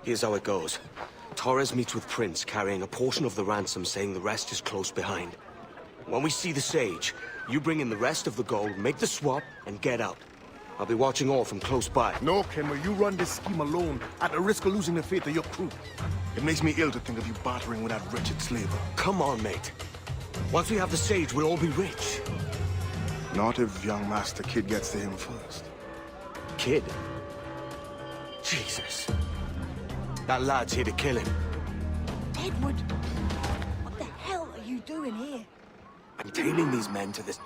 Here's how it goes. Torres meets with Prince, carrying a portion of the ransom, saying the rest is close behind. When we see the Sage, you bring in the rest of the gold, make the swap, and get out. I'll be watching all from close by. No, Kenway, you run this scheme alone, at the risk of losing the faith of your crew. It makes me ill to think of you bartering with that wretched slaver. Come on, mate. Once we have the Sage, we'll all be rich. Not if young Master Kid gets to him first. Kid? Jesus. That lad's here to kill him. Edward, what the hell are you doing here? I'm tailing these men to this...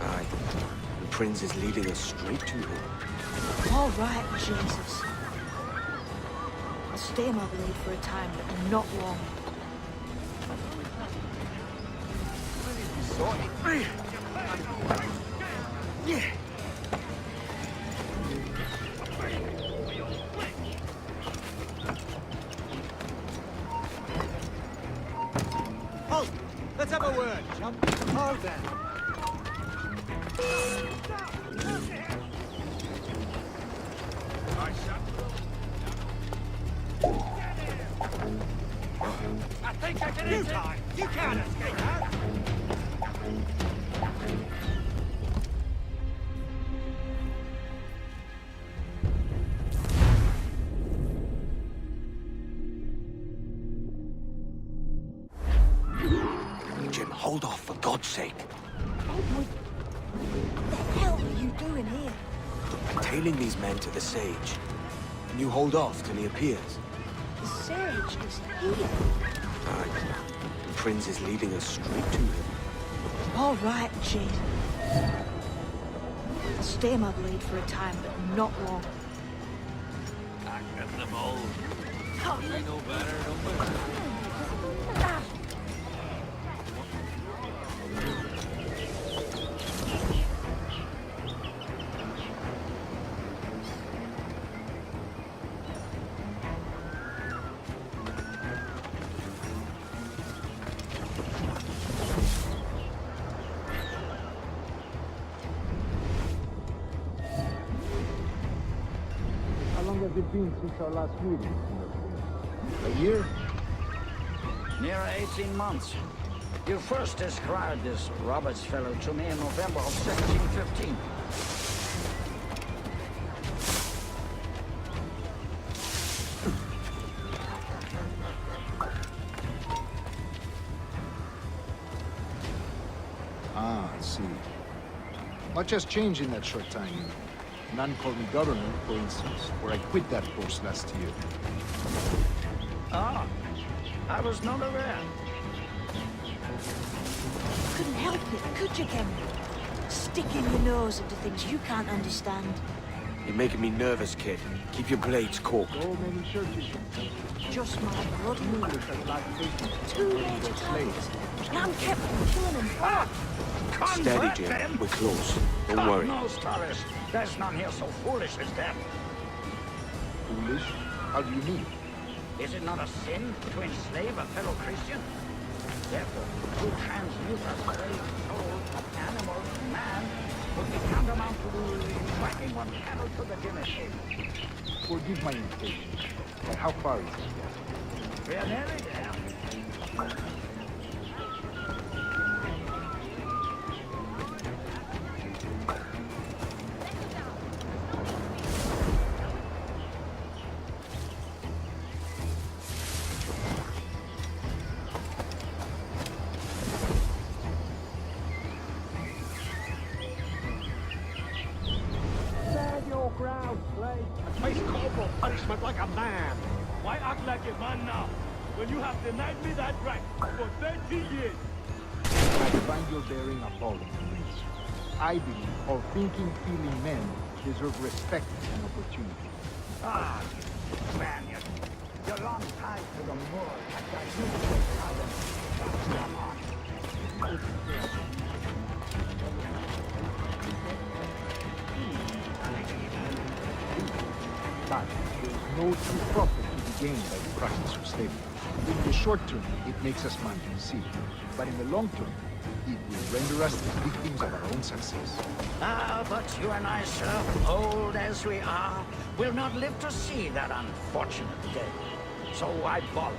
Aye. The Prince is leading us straight to him. All right, Jesus. I'll stay my blade for a time, but not long. Yeah. Halt! Let's have a word, chump. Hold then. I think I can use time. You can't escape that. Jim, hold off, for God's sake. Edward, what the hell are you doing here? I'm tailing these men to the Sage. Can you hold off till he appears? The Sage is here. Aye. The Prince is leading us straight to him. All right, Jesus. I'll stay my blade for a time, but not long. I got them all. You know better, don't we? How long has it been since our last meeting? A year? Near 18 months. You first described this Roberts fellow to me in November of 1715. Ah, I see. Much has changed in that short time. None called me governor, for instance, where I quit that post last year. Ah, I was not aware. Couldn't help it, could you, Ken? Sticking your nose into things you can't understand. You're making me nervous, kid. Keep your blades corked. So many churches. Just my bloody mother. Rulers have lacked patience. Too many times. And I'm kept from killing them. Ah! Steady, Convert Jim. them! We're close. Don't God worry. knows, Torres. There's none here so foolish as them. Foolish? How do you mean? Is it not a sin to enslave a fellow Christian? Therefore, to transmute a slave soul, animal, man, would be tantamount to dragging one camel to the dinner table. Forgive my impatience, but how far is it? We are nearly there. Stand your ground, Slade. I face corporal punishment like a man. Why act like a man now, when you have denied me that right for 30 years? I find your bearing appalling, Prince. I believe all thinking, feeling men deserve respect and opportunity. Ah, you Spaniard. Your long ties to the Moors have diluted your Come on. But there is no true profit to be gained by the practice of slavery. In the short term, it makes us man conceive. But in the long term, it will render us the victims of our own success. Ah, but you and I, sir, old as we are, will not live to see that unfortunate day. So why bother?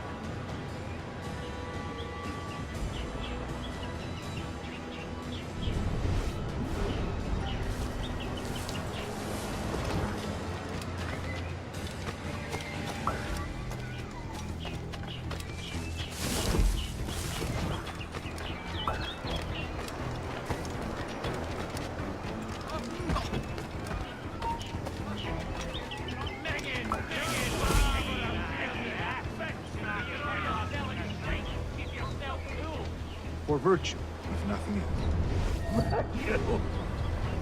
For virtue, if nothing else. You?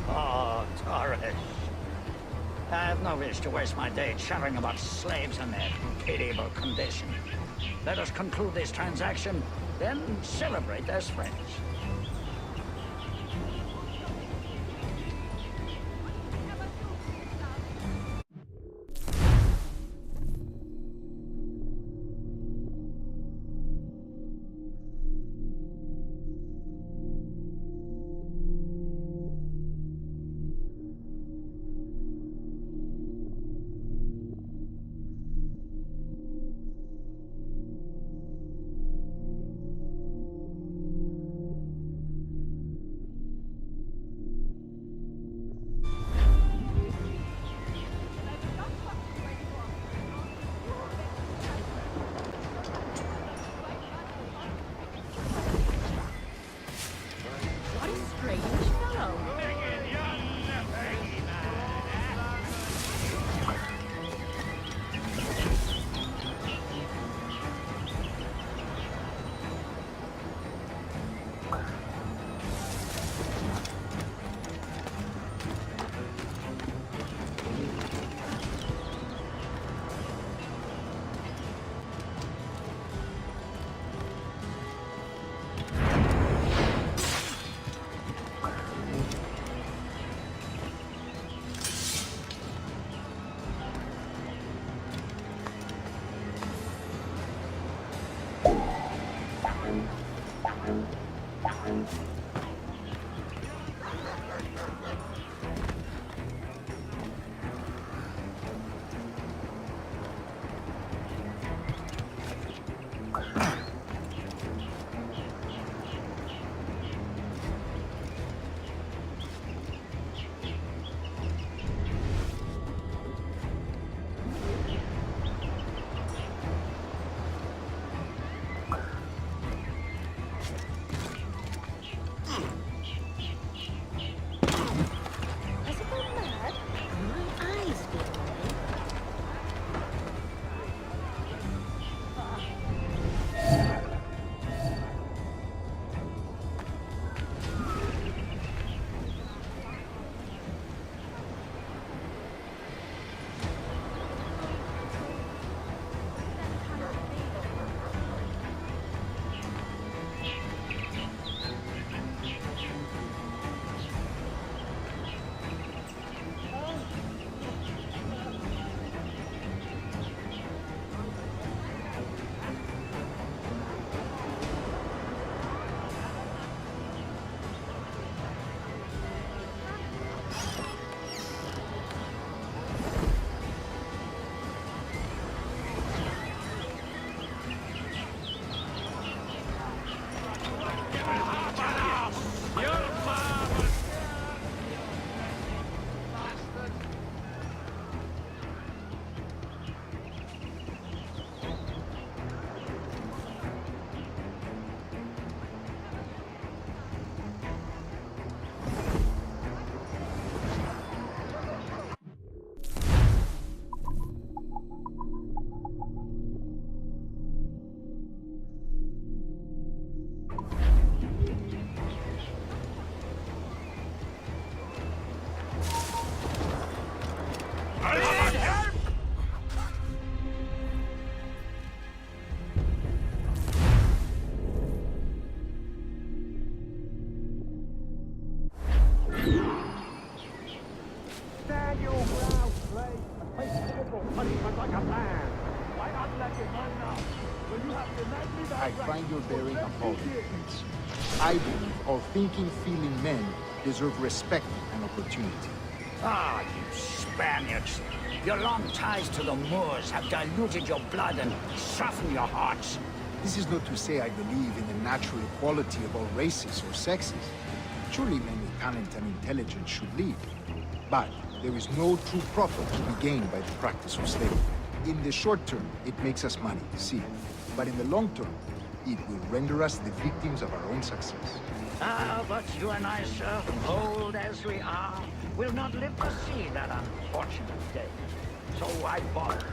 Oh, Torres. I have no wish to waste my day chattering about slaves and their pitiable condition. Let us conclude this transaction, then celebrate as friends. What a strange fellow. find your bearing appalling, Prince. I believe all thinking, feeling men deserve respect and opportunity. Ah, you Spaniards. Your long ties to the Moors have diluted your blood and softened your hearts. This is not to say I believe in the natural equality of all races or sexes. Surely men with talent and intelligence should lead. But there is no true profit to be gained by the practice of slavery. In the short term, it makes us money, see. But in the long term, it will render us the victims of our own success. Ah, but you and I, sir, old as we are, will not live to see that unfortunate day. So I bought.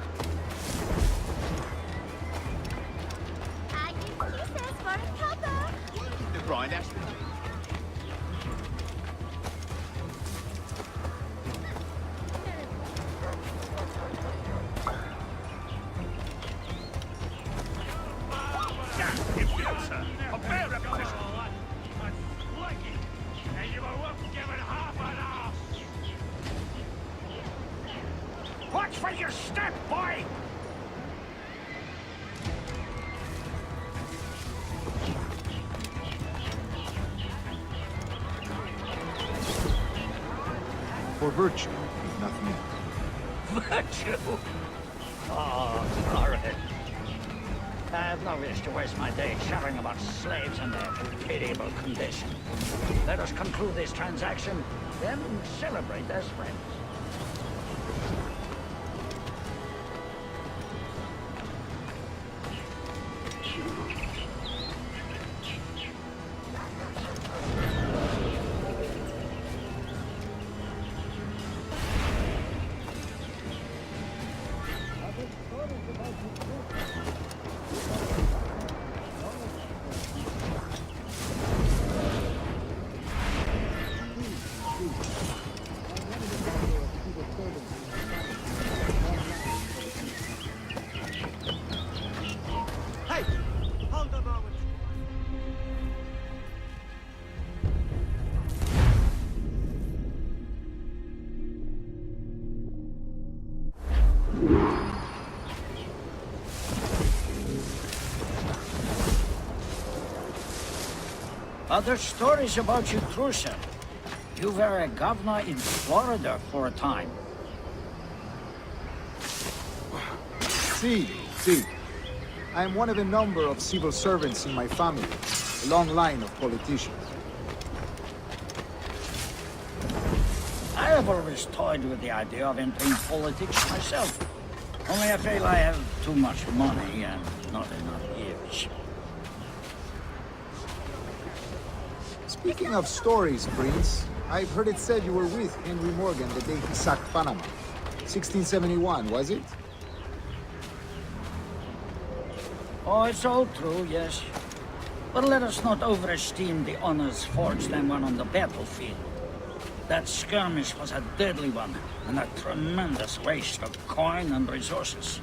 I give kisses for Papa. Brian, that's... Watch for your step, boy! For virtue, if nothing else. Virtue? Oh, sorry. I have no wish to waste my day chattering about slaves and their pitiable condition. Let us conclude this transaction, then celebrate as friends. Hey! Hold a moment. Other stories about you, Trucia. You were a governor in Florida for a time. See. I am one of a number of civil servants in my family, a long line of politicians. I have always toyed with the idea of entering politics myself. Only I feel I have too much money and not enough years. Speaking of stories, Prince, I've heard it said you were with Henry Morgan the day he sacked Panama. 1671, was it? Oh, it's all true, yes. But let us not overesteem the honors forged and won on the battlefield. That skirmish was a deadly one, and a tremendous waste of coin and resources.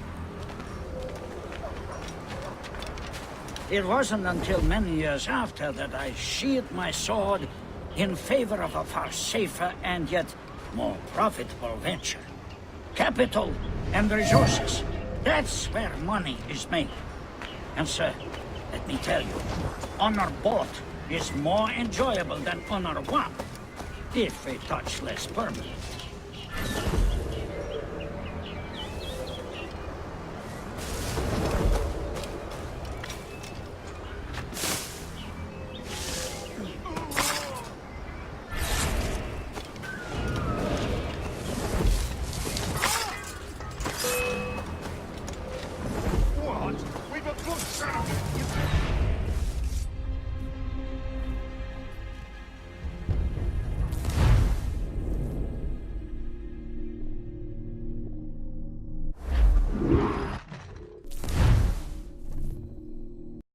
It wasn't until many years after that I sheathed my sword in favor of a far safer and yet more profitable venture. Capital and resources. That's where money is made. And sir, let me tell you, honor bought is more enjoyable than honor won, if a touch less permanent.